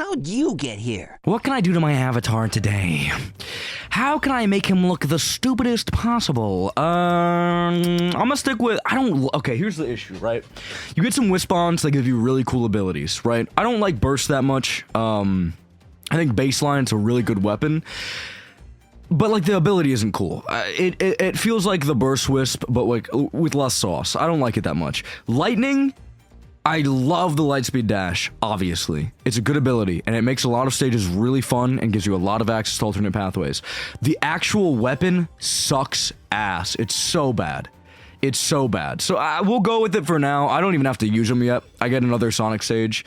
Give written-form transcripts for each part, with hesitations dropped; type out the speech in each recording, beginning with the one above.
How'd you get here? What can I do to my avatar today? How can I make him look the stupidest possible? I'm gonna stick with, okay, here's the issue, right? You get some Wisp-Ons that give you really cool abilities, right? I don't like Burst that much. I think Baseline's a really good weapon. But, like, the ability isn't cool. It feels like the Burst Wisp, but, like, with less sauce. I don't like it that much. Lightning, I love the Lightspeed Dash, obviously. It's a good ability, and it makes a lot of stages really fun and gives you a lot of access to alternate pathways. The actual weapon sucks ass. It's so bad. It's so bad. So we'll go with it for now. I don't even have to use them yet. I get another Sonic stage.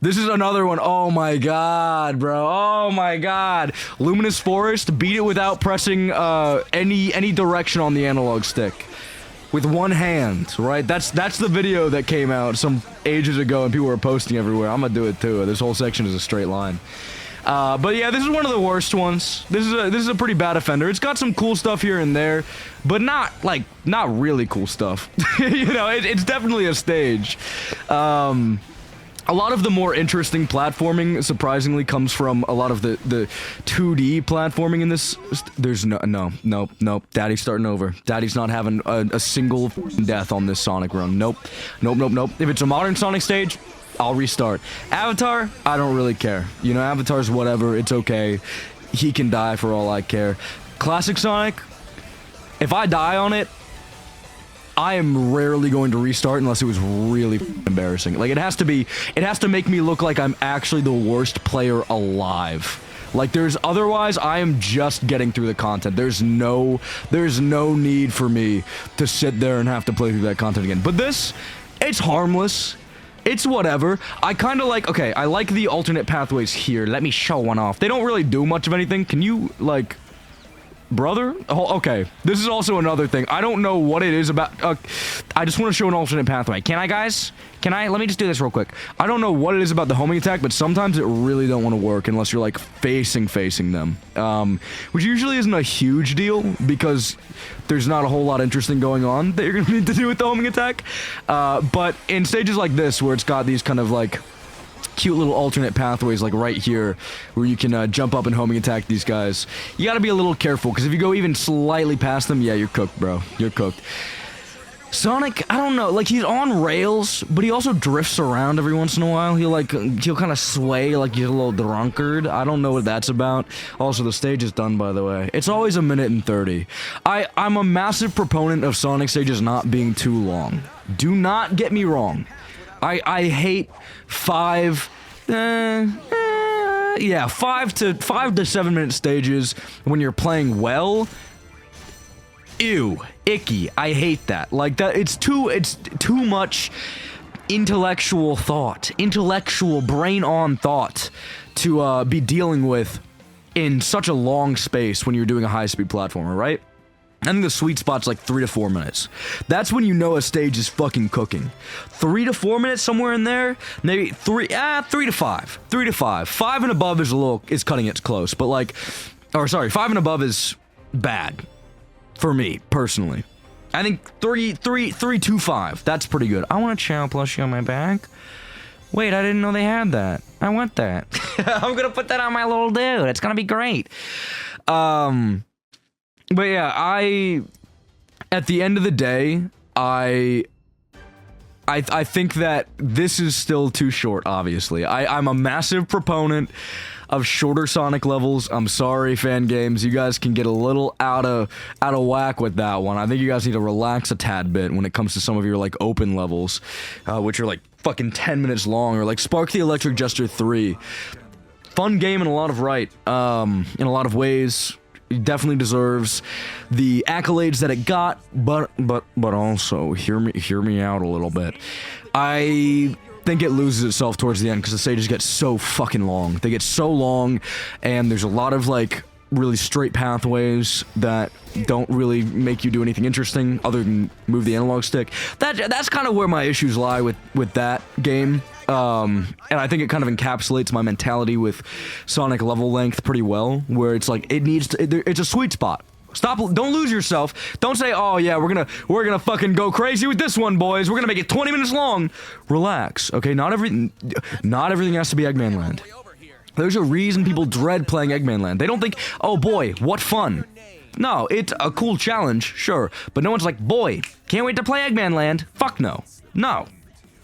This is another one. Oh my god, bro. Oh my god. Luminous Forest, beat it without pressing any direction on the analog stick. With one hand, right? That's the video that came out some ages ago and people were posting everywhere. I'm gonna do it too. This whole section is a straight line. But yeah, this is one of the worst ones. This is a pretty bad offender. It's got some cool stuff here and there, but not really cool stuff. You know, it's definitely a stage. A lot of the more interesting platforming, surprisingly, comes from a lot of the 2D platforming in this. There's no. Daddy's starting over. Daddy's not having a single death on this Sonic run. Nope. If it's a modern Sonic stage, I'll restart. Avatar, I don't really care. You know, Avatar's whatever, it's okay. He can die for all I care. Classic Sonic, if I die on it, I am rarely going to restart unless it was really embarrassing. Like, it has to make me look like I'm actually the worst player alive. Like, otherwise, I am just getting through the content. There's no need for me to sit there and have to play through that content again. But this, it's harmless. It's whatever. I kind of like, okay, I like the alternate pathways here. Let me show one off. They don't really do much of anything. Can you, like, brother? Oh, okay. This is also another thing. I don't know what it is about. I just want to show an alternate pathway. Can I, guys? Can I? Let me just do this real quick. I don't know what it is about the homing attack, but sometimes it really don't want to work unless you're, like, facing them. Which usually isn't a huge deal because there's not a whole lot interesting going on that you're going to need to do with the homing attack. But in stages like this, where it's got these kind of, like, cute little alternate pathways, like right here, where you can jump up and homing attack these guys, you gotta be a little careful, because if you go even slightly past them, yeah, you're cooked, bro. You're cooked. Sonic, I don't know, like, he's on rails, but he also drifts around every once in a while. He'll kind of sway like he's a little drunkard. I don't know what that's about. Also, the stage is done, by the way. It's always 1:30. I'm a massive proponent of Sonic stages not being too long. Do not get me wrong. I hate 5 to 7 minute stages when you're playing well. Ew, icky. I hate that. Like, that, it's too much intellectual thought, intellectual brain-on thought to be dealing with in such a long space when you're doing a high-speed platformer, right? I think the sweet spot's like 3 to 4 minutes. That's when you know a stage is fucking cooking. 3 to 4 minutes, somewhere in there. Maybe 3 to 5. 3 to 5. 5 and above is cutting it close. But like, 5 and above is bad. For me, personally. I think 3 to 5. That's pretty good. I want a Chow plushie on my back. Wait, I didn't know they had that. I want that. I'm gonna put that on my little dude. It's gonna be great. But yeah, at the end of the day, I think that this is still too short, obviously. I'm a massive proponent of shorter Sonic levels. I'm sorry, fan games. You guys can get a little out of whack with that one. I think you guys need to relax a tad bit when it comes to some of your, like, open levels, which are, like, fucking 10 minutes long, or, like, Spark the Electric Jester 3. Fun game in a lot of in a lot of ways. It definitely deserves the accolades that it got, but also hear me out a little bit. I think it loses itself towards the end because the stages get so fucking long. They get so long, and there's a lot of, like, really straight pathways that don't really make you do anything interesting other than move the analog stick. That's kind of where my issues lie with that game. And I think it kind of encapsulates my mentality with Sonic level length pretty well, where it's like, it's a sweet spot. Don't lose yourself. Don't say, oh yeah, we're gonna fucking go crazy with this one, boys. We're gonna make it 20 minutes long. Relax, okay? Not everything has to be Eggman Land. There's a reason people dread playing Eggman Land. They don't think, oh boy, what fun. No, it's a cool challenge, sure, but no one's like, boy, can't wait to play Eggman Land. Fuck no. No.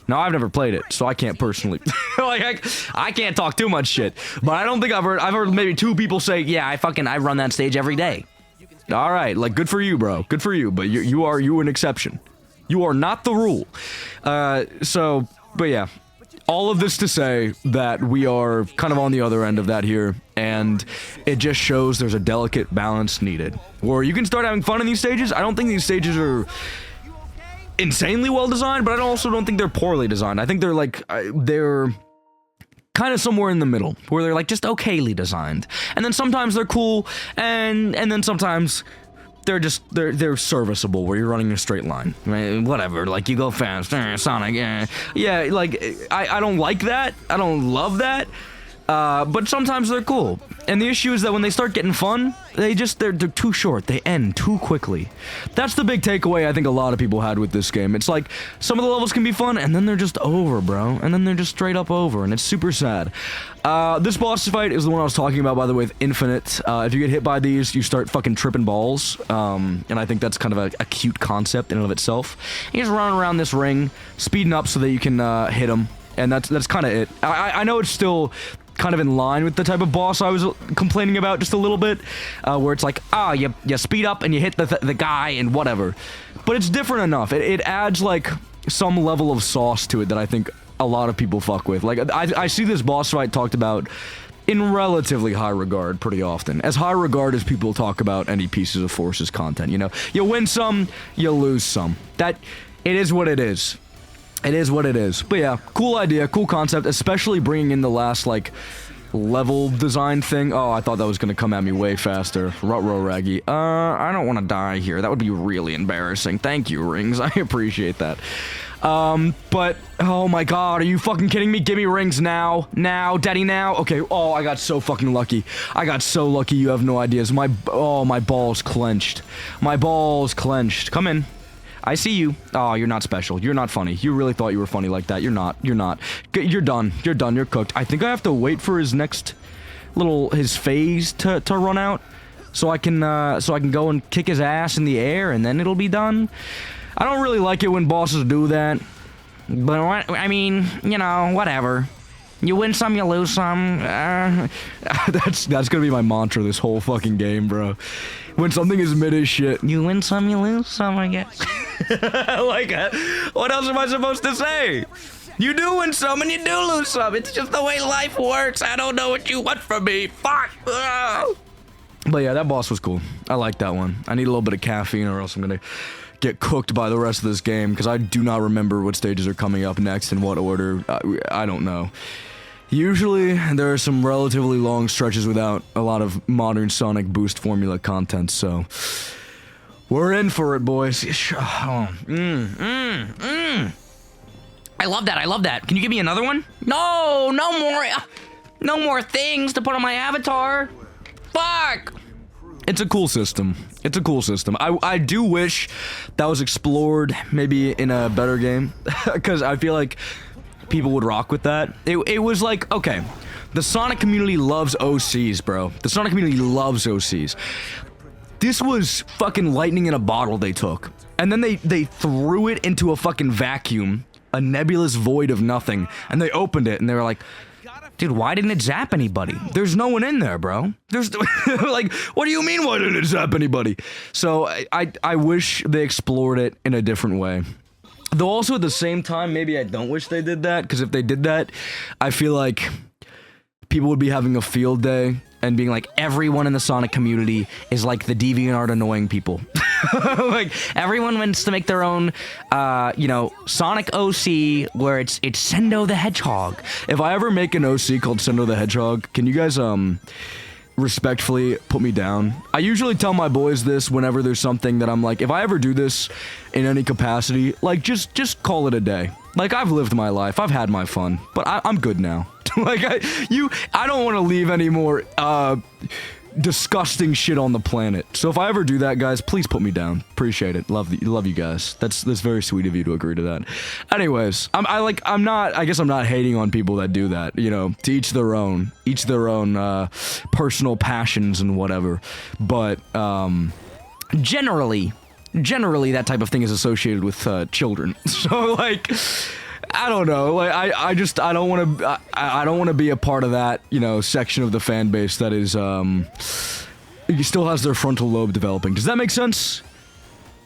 No, I've never played it, so I can't personally, like, I can't talk too much shit, but I don't think I've heard maybe 2 people say, yeah, I run that stage every day. All right, like, good for you, bro. Good for you, but you're an exception. You are not the rule. But yeah. All of this to say that we are kind of on the other end of that here, and it just shows there's a delicate balance needed. Where you can start having fun in these stages. I don't think these stages are insanely well designed, but I also don't think they're poorly designed. I think they're like, they're kind of somewhere in the middle, where they're like just okayly designed. And then sometimes they're cool, and then sometimes they're serviceable, where you're running in a straight line. I mean, whatever, like you go fast, Sonic, yeah, like I don't like that. I don't love that. But sometimes they're cool. And the issue is that when they start getting fun, they're too short. They end too quickly. That's the big takeaway I think a lot of people had with this game. It's like, some of the levels can be fun, and then they're just over, bro. And then they're just straight up over, and it's super sad. This boss fight is the one I was talking about, by the way, with Infinite. If you get hit by these, you start fucking tripping balls. And I think that's kind of a cute concept in and of itself. You just run around this ring, speeding up so that you can hit them. And that's kind of it. I know it's still kind of in line with the type of boss I was complaining about just a little bit, where it's like, you speed up and you hit the guy and whatever. But it's different enough. It adds, like, some level of sauce to it that I think a lot of people fuck with. Like, I see this boss fight talked about in relatively high regard pretty often. As high regard as people talk about any Pieces of Forces content, you know? You win some, you lose some. It is what it is. It is what it is. But yeah, cool idea, cool concept, especially bringing in the last, like, level design thing. Oh, I thought that was gonna come at me way faster. Ruh-roh, Raggy. I don't want to die here. That would be really embarrassing. Thank you, Rings. I appreciate that. But, oh my god, are you fucking kidding me? Give me Rings now. Now, daddy, now. Okay, oh, I got so fucking lucky. I got so lucky, you have no ideas. My balls clenched. My balls clenched. Come in. I see you. Oh, you're not special. You're not funny. You really thought you were funny like that. You're not. You're not. You're done. You're done. You're cooked. I think I have to wait for his next his phase to run out, so I can go and kick his ass in the air, and then it'll be done. I don't really like it when bosses do that, but I mean, you know, whatever. You win some, you lose some. That's gonna be my mantra this whole fucking game, bro. When something is mid as shit, you win some, you lose some, I guess. Like, what else am I supposed to say? You do win some and you do lose some. It's just the way life works. I don't know what you want from me. Fuck. But yeah, that boss was cool. I like that one. I need a little bit of caffeine or else I'm gonna get cooked by the rest of this game, because I do not remember what stages are coming up next in what order. I don't know. Usually, there are some relatively long stretches without a lot of modern Sonic Boost formula content, so we're in for it, boys. I love that. I love that. Can you give me another one? No, no more things to put on my avatar. Fuck. It's a cool system. It's a cool system. I do wish that was explored maybe in a better game, because I feel like people would rock with that. It was like, okay, the Sonic community loves OCs, bro. The Sonic community loves OCs. This was fucking lightning in a bottle they took, and then they threw it into a fucking vacuum, a nebulous void of nothing, and they opened it, and they were like, dude, why didn't it zap anybody? There's no one in there, bro. There's like, what do you mean, why didn't it zap anybody? So I wish they explored it in a different way. Though also at the same time, maybe I don't wish they did that, because if they did that, I feel like people would be having a field day and being like, everyone in the Sonic community is like the DeviantArt annoying people. Like, everyone wants to make their own, you know, Sonic OC where it's Sendo the Hedgehog. If I ever make an OC called Sendo the Hedgehog, can you guys, respectfully put me down? I usually tell my boys this whenever there's something that I'm like, if I ever do this in any capacity, like, just call it a day. Like, I've lived my life, I've had my fun, but I'm good now. Like, I don't want to leave any more disgusting shit on the planet. So if I ever do that, guys, please put me down. Appreciate it. Love you guys. That's very sweet of you to agree to that. Anyways, I'm not hating on people that do that, you know, to each their own personal passions and whatever. But generally that type of thing is associated with children. So like, I don't know. Like, I don't want to be a part of that, you know, section of the fan base that is still has their frontal lobe developing. Does that make sense?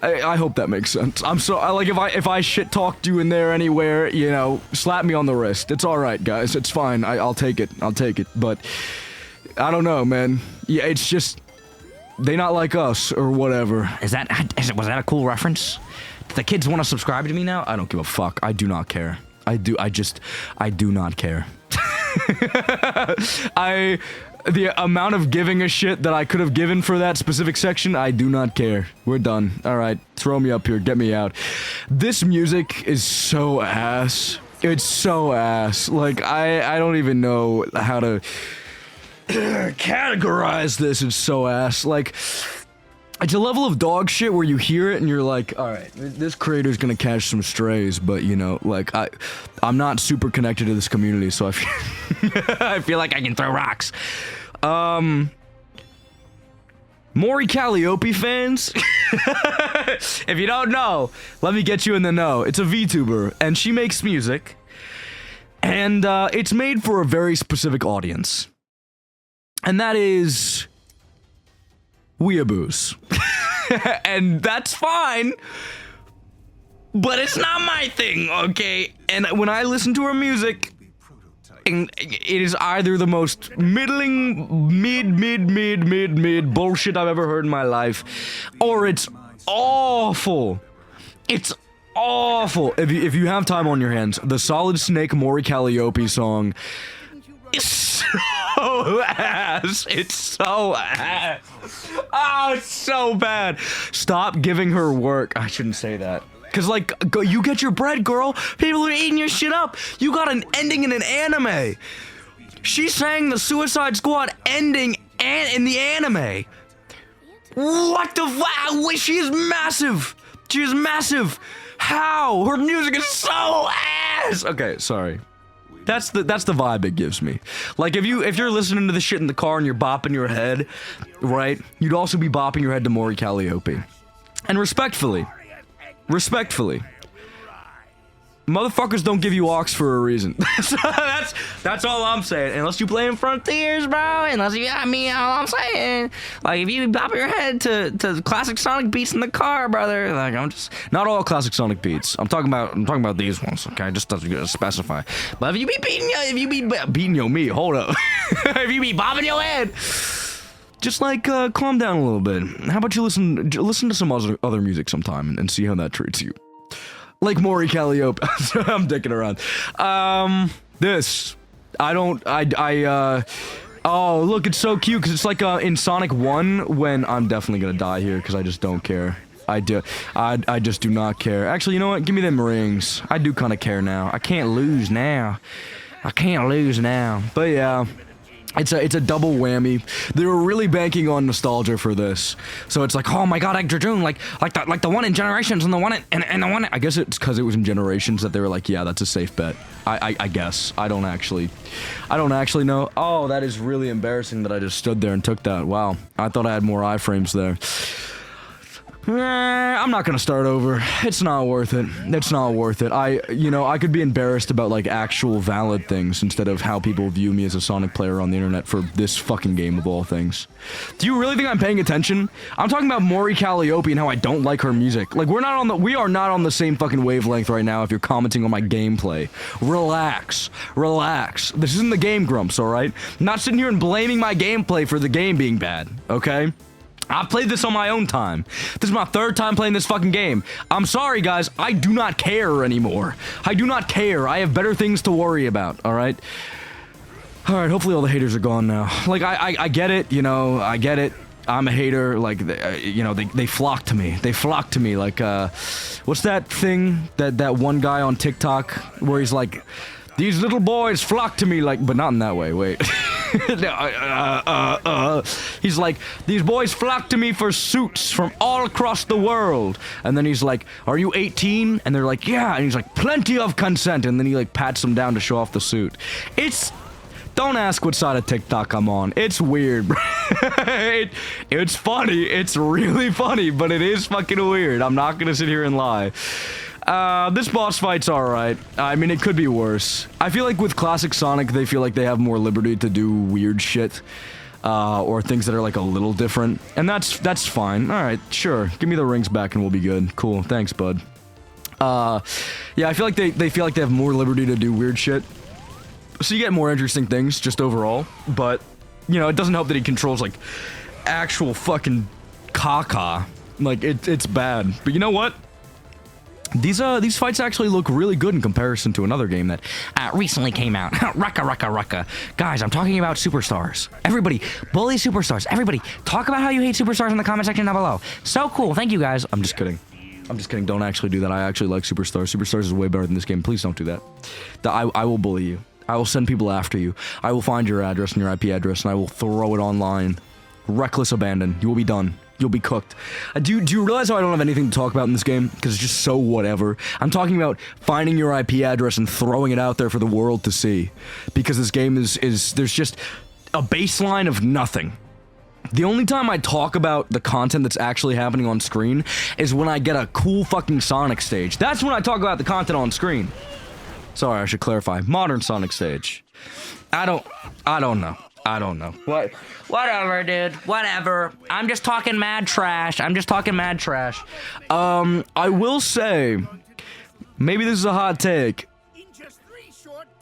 I hope that makes sense. Like, if I shit talked you in there anywhere, you know, slap me on the wrist. It's all right, guys. It's fine. I'll take it. But I don't know, man. Yeah, it's just they not like us or whatever. Was that a cool reference? The kids want to subscribe to me now? I don't give a fuck. I do not care. I do not care. The amount of giving a shit that I could have given for that specific section, I do not care. We're done. Alright, throw me up here, get me out. This music is so ass. It's so ass. Like, I don't even know how to categorize this. It's so ass. Like, it's a level of dog shit where you hear it and you're like, alright, this creator's gonna catch some strays, but you know, like, I'm not super connected to this community, so I feel like I can throw rocks. Maury Calliope fans? If you don't know, let me get you in the know. It's a VTuber, and she makes music, and it's made for a very specific audience. And that is weeaboos. And that's fine, but it's not my thing, okay? And when I listen to her music, and it is either the most middling, mid bullshit I've ever heard in my life, or it's awful. It's awful. If you have time on your hands, the Solid Snake Maury Calliope song is so ass. It's so ass. Oh, it's so bad. Stop giving her work. I shouldn't say that. Cause like, you get your bread, girl. People are eating your shit up. You got an ending in an anime. She sang the Suicide Squad ending in the anime. What the fuck? She is massive. She is massive. How? Her music is so ass. Okay, sorry. That's the vibe it gives me. Like, if you're listening to this shit in the car and you're bopping your head, right? You'd also be bopping your head to Maury Calliope. And respectfully, motherfuckers don't give you aux for a reason. that's all I'm saying. Unless you play in Frontiers, bro. Unless you, I mean, all I'm saying. Like, if you bop your head to classic Sonic beats in the car, brother. Like, I'm just not all classic Sonic beats. I'm talking about these ones. Okay, just to specify. But if you be beating me, hold up. If you be bopping your head, just like calm down a little bit. How about you listen to some other music sometime and see how that treats you. Like Maury Calliope. I'm dicking around. Oh, look, it's so cute, because it's like in Sonic 1, when I'm definitely gonna die here, because I just don't care. I just do not care. Actually, you know what? Give me them rings. I do kind of care now. I can't lose now. But yeah. It's a double whammy. They were really banking on nostalgia for this, so it's like, oh my god, Egg Dragoon, like the one in Generations and the one and the one. I guess it's because it was in Generations that they were like, yeah, that's a safe bet. I guess I don't actually know. Oh, that is really embarrassing that I just stood there and took that. Wow, I thought I had more iframes there. I'm not gonna start over. It's not worth it. I could be embarrassed about, like, actual valid things instead of how people view me as a Sonic player on the internet for this fucking game of all things. Do you really think I'm paying attention? I'm talking about Maury Calliope and how I don't like her music. Like, we are not on the same fucking wavelength right now if you're commenting on my gameplay. Relax. This isn't the Game Grumps, alright? I'm not sitting here and blaming my gameplay for the game being bad, okay? I've played this on my own time. This is my third time playing this fucking game. I'm sorry, guys. I do not care anymore. I do not care. I have better things to worry about, alright? Alright, hopefully all the haters are gone now. Like, I get it, you know, I get it. I'm a hater, like, they flock to me. They flock to me, like, what's that thing, that one guy on TikTok, where he's like, these little boys flock to me, like, but not in that way, wait. He's like, these boys flock to me for suits from all across the world. And then he's like, are you 18? And they're like, yeah. And he's like, plenty of consent. And then he like pats them down to show off the suit. Don't ask what side of TikTok I'm on. It's weird, bro. It's funny. It's really funny, but it is fucking weird. I'm not gonna sit here and lie. This boss fight's alright. I mean, it could be worse. I feel like with classic Sonic, they feel like they have more liberty to do weird shit. Or things that are like a little different. And that's fine. Alright, sure. Give me the rings back and we'll be good. Cool. Thanks, bud. Yeah, I feel like they feel like they have more liberty to do weird shit. So you get more interesting things, just overall. But, you know, it doesn't help that he controls, like, actual fucking caca. Like, it's bad. But you know what? These fights actually look really good in comparison to another game that recently came out. Rucka. Guys, I'm talking about Superstars. Everybody, bully Superstars. Everybody, talk about how you hate Superstars in the comment section down below. So cool. Thank you, guys. I'm just kidding. Don't actually do that. I actually like Superstars. Superstars is way better than this game. Please don't do that. I will bully you. I will send people after you. I will find your address and your IP address, and I will throw it online. Reckless abandon. You will be done. You'll be cooked. Do you realize how I don't have anything to talk about in this game? Because it's just so whatever. I'm talking about finding your IP address and throwing it out there for the world to see. Because this game is there's just a baseline of nothing. The only time I talk about the content that's actually happening on screen is when I get a cool fucking Sonic stage. That's when I talk about the content on screen. Sorry, I should clarify. Modern Sonic stage. I don't know. What? Whatever, dude. Whatever. I'm just talking mad trash. I will say, maybe this is a hot take.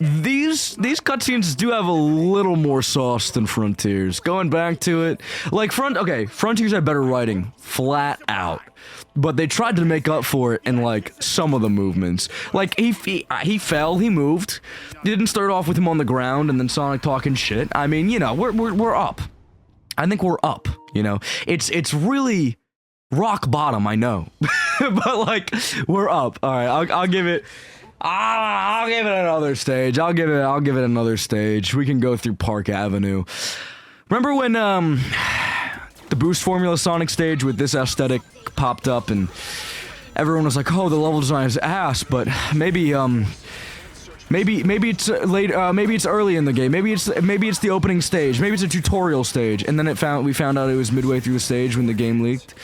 These cutscenes do have a little more sauce than Frontiers. Going back to it, like Frontiers had better writing, flat out. But they tried to make up for it in, like, some of the movements. Like, he fell, he moved. Didn't start off with him on the ground and then Sonic talking shit. I mean, you know, we're up. I think we're up, you know? It's really rock bottom, I know. But, like, we're up. Alright, I'll give it... I'll give it another stage. I'll give it another stage. We can go through Park Avenue. Remember when, the Boost Formula Sonic stage with this aesthetic popped up and everyone was like, oh, the level design is ass, but maybe it's late, maybe it's early in the game, maybe it's the opening stage, maybe it's a tutorial stage, and then we found out it was midway through the stage when the game leaked.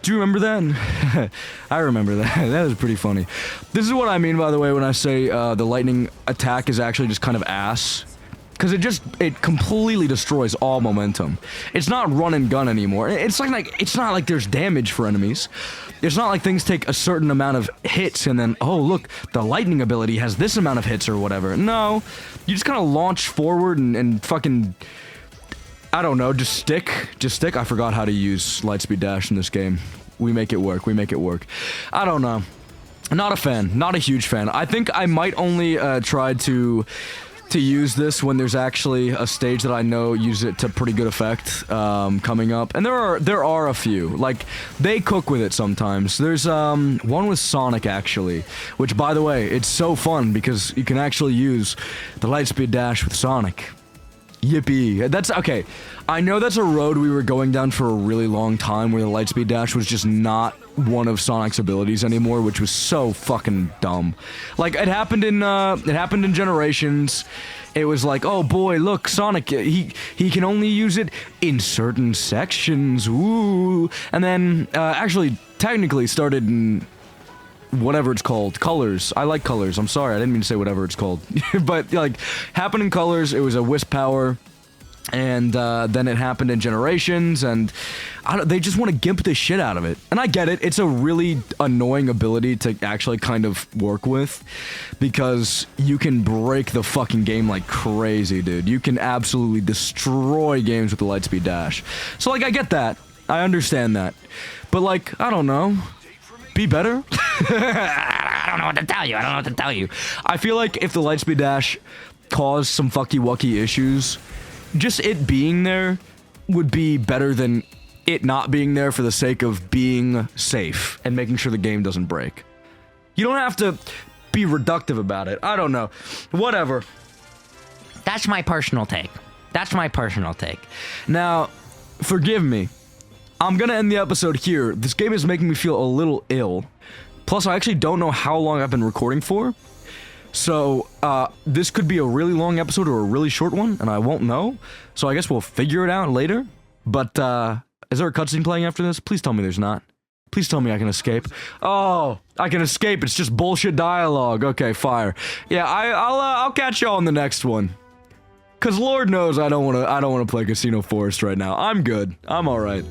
Do you remember that? I remember that. That was pretty funny. This is what I mean, by the way, when I say the lightning attack is actually just kind of ass. Because it completely destroys all momentum. It's not run and gun anymore. It's not like there's damage for enemies. It's not like things take a certain amount of hits and then, oh look, the lightning ability has this amount of hits or whatever. No, you just kind of launch forward and fucking, I don't know, just stick. I forgot how to use Lightspeed Dash in this game. We make it work. I don't know. Not a fan. Not a huge fan. I think I might only try to use this when there's actually a stage that I know use it to pretty good effect coming up. And there are a few. Like, they cook with it sometimes. There's one with Sonic, actually, which, by the way, it's so fun because you can actually use the Lightspeed Dash with Sonic. Yippee. That's, okay, I know that's a road we were going down for a really long time where the Lightspeed Dash was just not one of Sonic's abilities anymore, which was so fucking dumb. Like, it happened in Generations. It was like, oh boy, look, Sonic, he can only use it in certain sections, ooh. And then, actually, technically started in whatever it's called, Colors. I like Colors, I'm sorry, I didn't mean to say whatever it's called. But, like, happened in Colors, it was a Wisp power, and then it happened in Generations, and they just want to gimp the shit out of it. And I get it, it's a really annoying ability to actually kind of work with, because you can break the fucking game like crazy, dude. You can absolutely destroy games with the Lightspeed Dash. So, like, I get that. I understand that. But, like, I don't know. Be better? I don't know what to tell you. I feel like if the Lightspeed Dash caused some fucky-wucky issues, just it being there would be better than it not being there for the sake of being safe and making sure the game doesn't break. You don't have to be reductive about it. I don't know. Whatever. That's my personal take. That's my personal take. Now, forgive me. I'm gonna end the episode here. This game is making me feel a little ill. Plus, I actually don't know how long I've been recording for. So, this could be a really long episode or a really short one, and I won't know. So I guess we'll figure it out later. But, is there a cutscene playing after this? Please tell me there's not. Please tell me I can escape. Oh, I can escape. It's just bullshit dialogue. Okay, fire. Yeah, I'll catch y'all in the next one. Cause Lord knows I don't wanna play Casino Forest right now. I'm good. I'm alright.